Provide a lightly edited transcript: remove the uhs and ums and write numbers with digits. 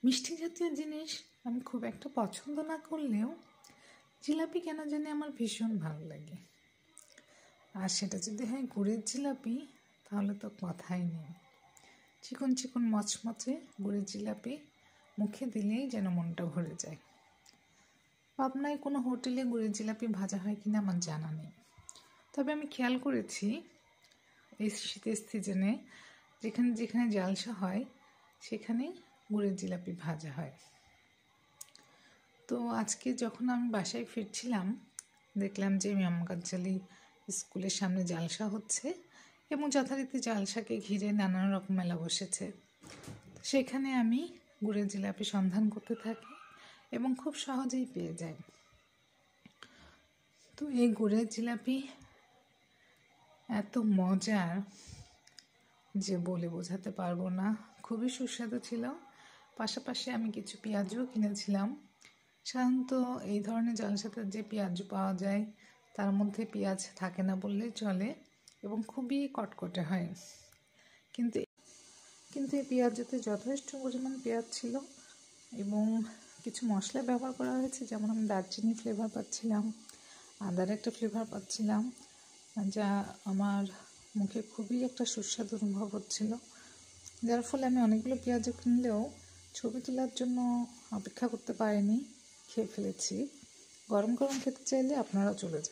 মিষ্টি জাতীয় জিনিস আমি খুব একটা পছন্দ না করলেও জিলাপি কেন জানি আমার ভীষণ ভালো লাগে। আর সেটা যদি হয় গুড়ের জিলাপি তাহলে তো কথাই নেই। চিকন চিকন মচমচে গুড়ের জিলাপি মুখে দিলেই যেন মনটা ভরে যায়। পাবনায় কোনো হোটেলে গুড়ের জিলাপি ভাজা হয় কিনা আমার জানা নেই, তবে আমি খেয়াল করেছি এই শীতের সিজনে যেখানে যেখানে জালসা হয় সেখানেই গুড়ের জিলাপি ভাজা হয়। তো আজকে যখন আমি বাসায় ফিরছিলাম দেখলাম যে মেমকাঞ্চালি স্কুলের সামনে জালসা হচ্ছে এবং যথারীতি জালসাকে ঘিরে নানান রকম মেলা বসেছে। সেখানে আমি গুড়ের জিলাপি সন্ধান করতে থাকি এবং খুব সহজেই পেয়ে যাই। তো এই গুড়ের জিলাপি এত মজার যে বলে বোঝাতে পারবো না, খুবই সুস্বাদু ছিল। পাশাপাশি আমি কিছু পেঁয়াজও কিনেছিলাম। সাধারণত এই ধরনের জালসাতে যে পেঁয়াজ পাওয়া যায় তার মধ্যে পেঁয়াজ থাকে না বললেই চলে এবং খুবই কটকটে হয়, কিন্তু এই পেঁয়াজতে যথেষ্ট পরিমাণ পেঁয়াজ ছিল এবং কিছু মশলা ব্যবহার করা হয়েছে, যেমন আমি দারচিনি ফ্লেভার পাচ্ছিলাম, আদার একটা ফ্লেভার পাচ্ছিলাম, যা আমার মুখে খুবই একটা সুস্বাদু অনুভব হচ্ছিল। যার ফলে আমি অনেকগুলো পেঁয়াজও কিনলেও ছবি তোলার জন্য অপেক্ষা করতে পারিনি, খেয়ে ফেলেছি। গরম গরম খেতে চাইলে আপনারাও চলে যান।